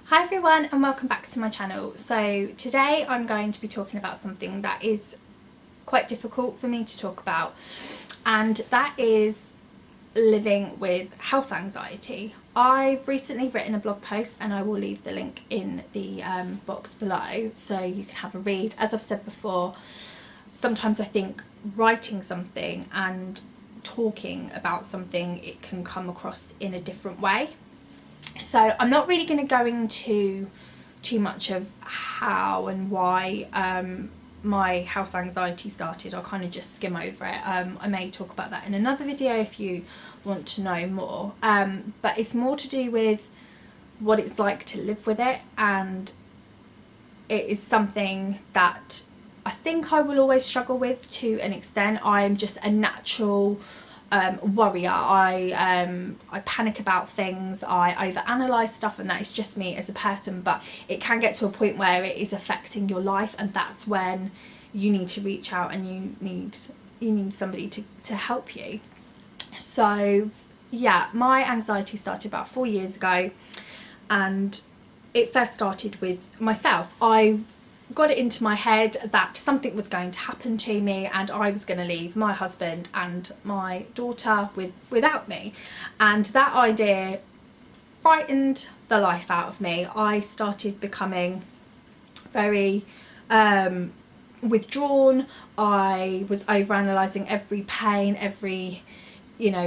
Hi everyone and welcome back to my channel. So today I'm going to be talking about something that is quite difficult for me to talk about, and that is living with health anxiety. I've recently written a blog post and I will leave the link in the box below so you can have a read. As I've said before, sometimes I think writing something and talking about something, it can come across in a different way. So I'm not really going to go into too much of how and why my health anxiety started. I'll kind of just skim over it. I may talk about that in another video if you want to know more, but it's more to do with what it's like to live with it, and it is something that I think I will always struggle with to an extent. I'm just a natural worrier. I panic about things, I overanalyze stuff, and that is just me as a person, but it can get to a point where it is affecting your life, and that's when you need to reach out and you need somebody to help you. So yeah, my anxiety started about 4 years ago, and it first started with myself. I got it into my head that something was going to happen to me and I was going to leave my husband and my daughter without me, and that idea frightened the life out of me. I started becoming very withdrawn. I was overanalyzing every pain, every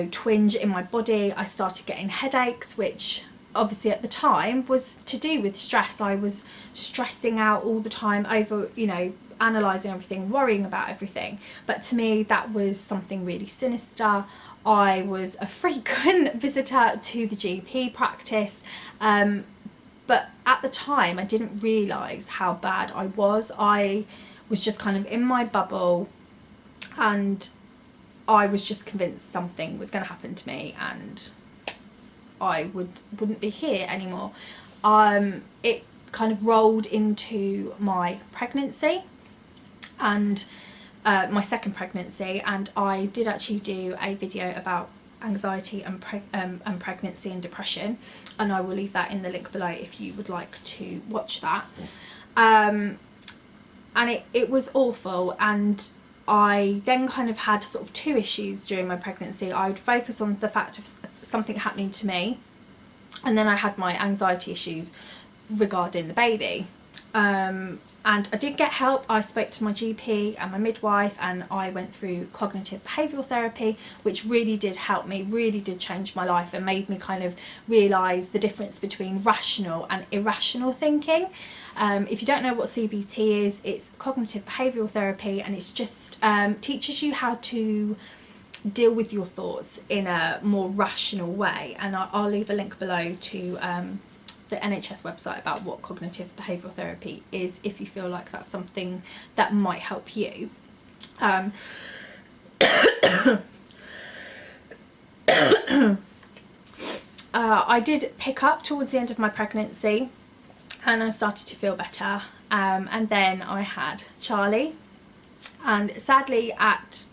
twinge in my body. I started getting headaches, which obviously at the time was to do with stress. I was stressing out all the time over, analysing everything, worrying about everything. But to me, that was something really sinister. I was a frequent visitor to the GP practice, but at the time I didn't realise how bad I was. I was just kind of in my bubble, and I was just convinced something was going to happen to me and I wouldn't be here anymore. It kind of rolled into my pregnancy and my second pregnancy, and I did actually do a video about anxiety and pregnancy and depression, and I will leave that in the link below if you would like to watch that. And it was awful, and I then kind of had sort of two issues during my pregnancy. I would focus on the fact of something happening to me, and then I had my anxiety issues regarding the baby. And I did get help. I spoke to my GP and my midwife, and I went through cognitive behavioural therapy, which really did help me, really did change my life and made me kind of realise the difference between rational and irrational thinking. If you don't know what CBT is, it's cognitive behavioural therapy, and it's just teaches you how to deal with your thoughts in a more rational way. And I'll leave a link below to the NHS website about what cognitive behavioural therapy is if you feel like that's something that might help you. I did pick up towards the end of my pregnancy and I started to feel better, and then I had Charlie, and sadly at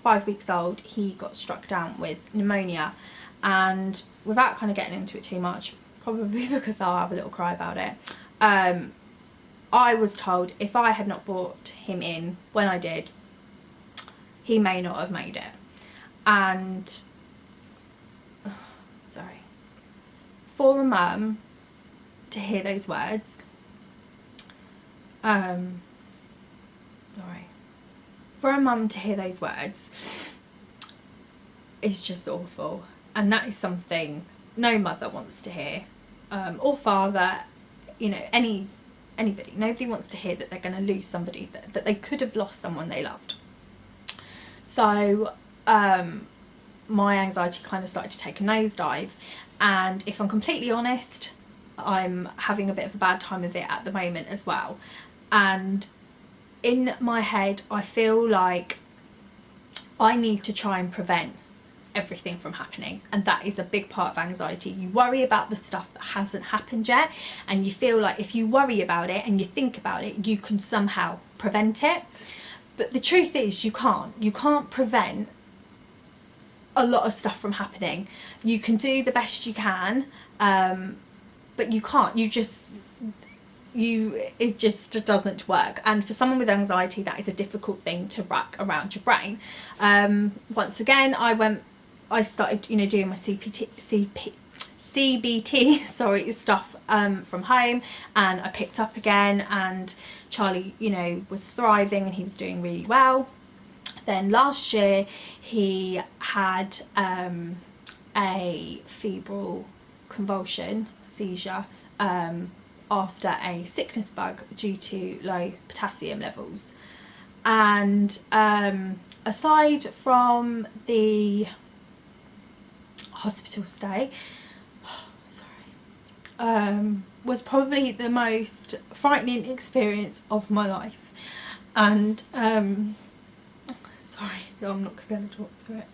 5 weeks old he got struck down with pneumonia. And without kind of getting into it too much, probably because I'll have a little cry about it, I was told if I had not brought him in when I did, he may not have made it. And sorry, for a mum to hear those words, for a mum to hear those words is just awful, and that is something no mother wants to hear, or father, anybody. Nobody wants to hear that they're going to lose somebody, that they could have lost someone they loved. So my anxiety kind of started to take a nosedive, and if I'm completely honest, I'm having a bit of a bad time of it at the moment as well. And in my head I feel like I need to try and prevent everything from happening, and that is a big part of anxiety. You worry about the stuff that hasn't happened yet, and you feel like if you worry about it and you think about it, you can somehow prevent it. But the truth is you can't prevent a lot of stuff from happening. You can do the best you can, but you can't, it just doesn't work. And for someone with anxiety, that is a difficult thing to wrap around your brain. Once again, I started, you know, doing my CBT stuff from home, and I picked up again, and Charlie, you know, was thriving and he was doing really well. Then last year he had a febrile convulsion, seizure, after a sickness bug due to low potassium levels. And aside from the hospital stay, was probably the most frightening experience of my life. And sorry, I'm not going to talk through it.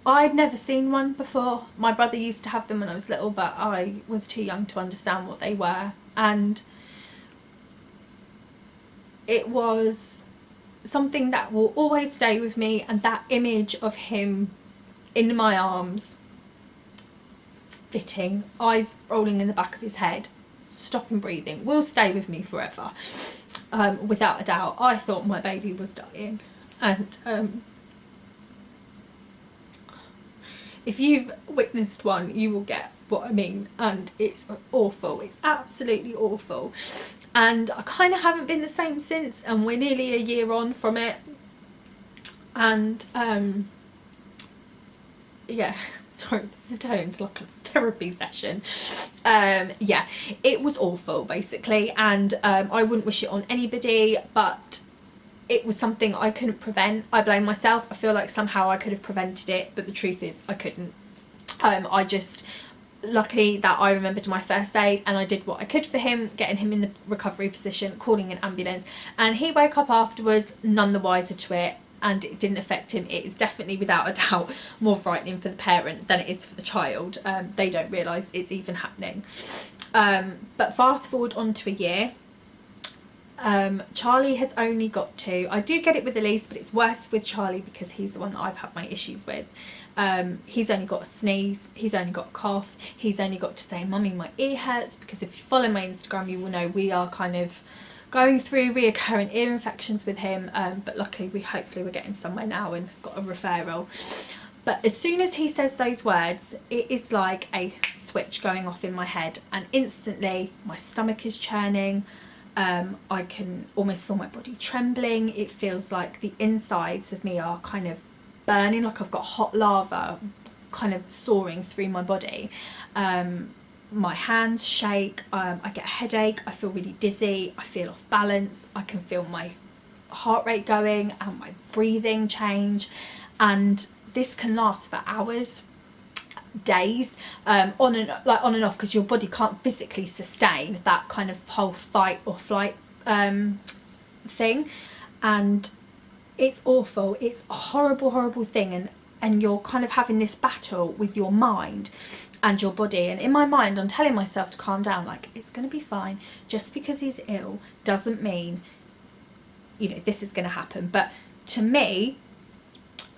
I'd never seen one before. My brother used to have them when I was little, but I was too young to understand what they were. And it was something that will always stay with me, and that image of him in my arms, fitting, eyes rolling in the back of his head, stopping breathing, will stay with me forever. Without a doubt. I thought my baby was dying. And if you've witnessed one, you will get what I mean, and it's awful. It's absolutely awful. And I kind of haven't been the same since, and we're nearly a year on from it. And yeah, sorry, this is turning into like a therapy session. Yeah, it was awful basically, and I wouldn't wish it on anybody, but it was something I couldn't prevent. I blame myself. I feel like somehow I could have prevented it, but the truth is I couldn't. I just, luckily that I remembered my first aid, and I did what I could for him, getting him in the recovery position, calling an ambulance, and he woke up afterwards none the wiser to it, and it didn't affect him. It is definitely, without a doubt, more frightening for the parent than it is for the child. They don't realise it's even happening. But fast forward on to a year. Charlie has only got to, I do get it with Elise, but it's worse with Charlie because he's the one that I've had my issues with. He's only got a sneeze, he's only got a cough, he's only got to say, "Mummy, my ear hurts," because if you follow my Instagram you will know we are kind of going through reoccurring ear infections with him, but luckily hopefully we're getting somewhere now and got a referral. But as soon as he says those words, it is like a switch going off in my head, and instantly my stomach is churning. I can almost feel my body trembling. It feels like the insides of me are kind of burning, like I've got hot lava kind of soaring through my body. My hands shake, I get a headache, I feel really dizzy, I feel off balance, I can feel my heart rate going and my breathing change, and this can last for hours, days, on and off, because your body can't physically sustain that kind of whole fight or flight thing, and it's awful. It's a horrible thing, and you're kind of having this battle with your mind and your body. And in my mind I'm telling myself to calm down, like, it's going to be fine. Just because he's ill doesn't mean, you know, this is going to happen. But to me,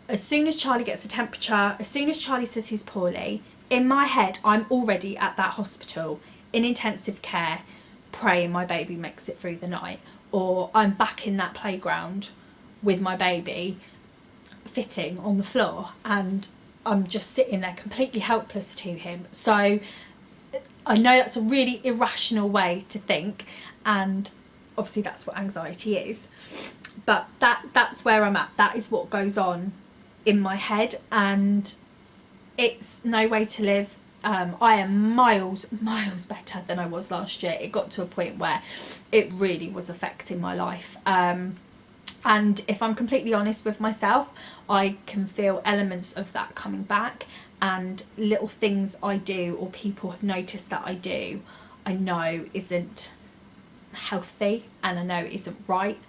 as soon as Charlie gets a temperature, as soon as Charlie says he's poorly, in my head I'm already at that hospital in intensive care praying my baby makes it through the night, or I'm back in that playground with my baby fitting on the floor, and I'm just sitting there completely helpless to him. So I know that's a really irrational way to think, and obviously that's what anxiety is, but that's where I'm at. That is what goes on in my head, and it's no way to live. I am miles better than I was last year. It got to a point where it really was affecting my life, and if I'm completely honest with myself, I can feel elements of that coming back, and little things I do or people have noticed that I do, I know isn't healthy and I know isn't right,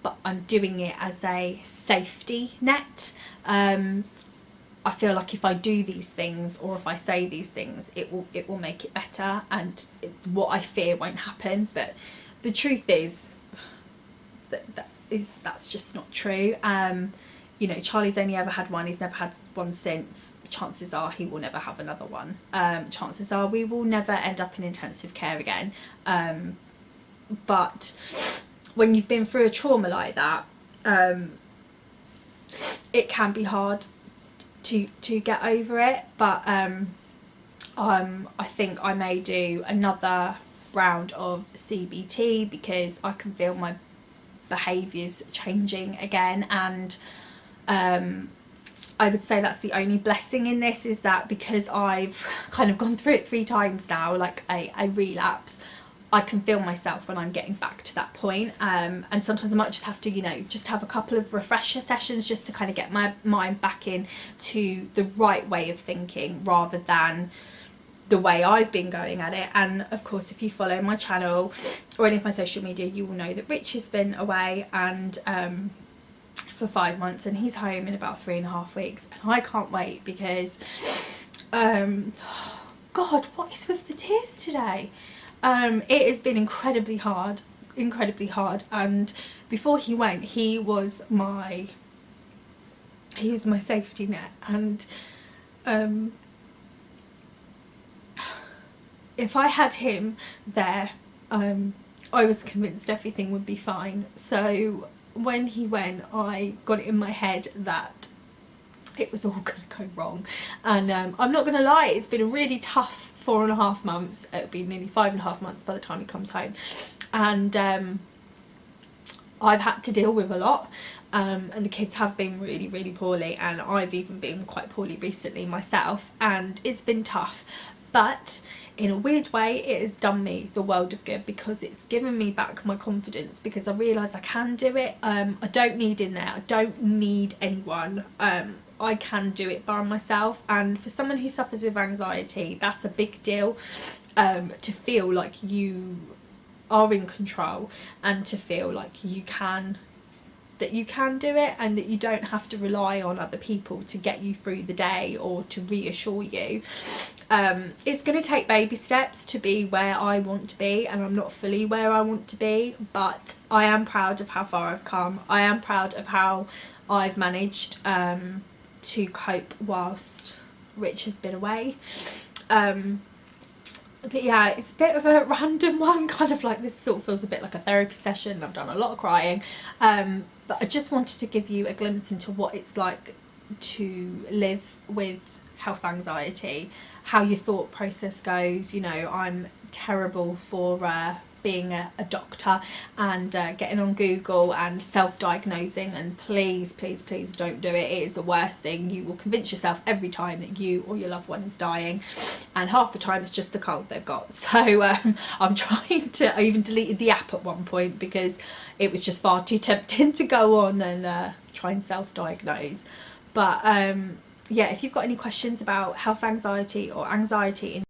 but I'm doing it as a safety net. I feel like if I do these things or if I say these things, it will make it better, and what I fear won't happen. But the truth is that's just not true. you know, Charlie's only ever had one, he's never had one since. Chances are he will never have another one. Chances are we will never end up in intensive care again. But when you've been through a trauma like that, it can be hard to get over it. But I think I may do another round of CBT because I can feel my behaviours changing again. And I would say that's the only blessing in this, is that because I've kind of gone through it 3 times now, like a relapse, I can feel myself when I'm getting back to that point. And sometimes I might just have to, you know, just have a couple of refresher sessions just to kind of get my mind back in to the right way of thinking rather than the way I've been going at it. And of course, if you follow my channel or any of my social media, you will know that Rich has been away and for 5 months, and he's home in about 3.5 weeks, and I can't wait because God, what is with the tears today? It has been incredibly hard, and before he went, he was my safety net. And if I had him there, I was convinced everything would be fine. So when he went, I got it in my head that it was all going to go wrong. And I'm not going to lie, it's been a really tough 4.5 months. It'll be nearly 5.5 months by the time he comes home. And I've had to deal with a lot. And the kids have been really poorly, and I've even been quite poorly recently myself, and it's been tough. But in a weird way, it has done me the world of good because it's given me back my confidence, because I realise I can do it. I don't need in there, I don't need anyone. I can do it by myself. And for someone who suffers with anxiety, that's a big deal, to feel like you are in control and to feel like you can do it, and that you don't have to rely on other people to get you through the day or to reassure you. It's going to take baby steps to be where I want to be, and I'm not fully where I want to be, but I am proud of how far I've come. I am proud of how I've managed to cope whilst Rich has been away. But yeah, it's a bit of a random one, kind of like this sort of feels a bit like a therapy session. I've done a lot of crying, but I just wanted to give you a glimpse into what it's like to live with health anxiety, how your thought process goes. You know, I'm terrible for being a doctor and getting on Google and self-diagnosing, and please don't do it. It is the worst thing. You will convince yourself every time that you or your loved one is dying, and half the time it's just the cold they've got. So I'm trying to, I even deleted the app at one point because it was just far too tempting to go on and try and self-diagnose. But yeah, if you've got any questions about health anxiety or anxiety in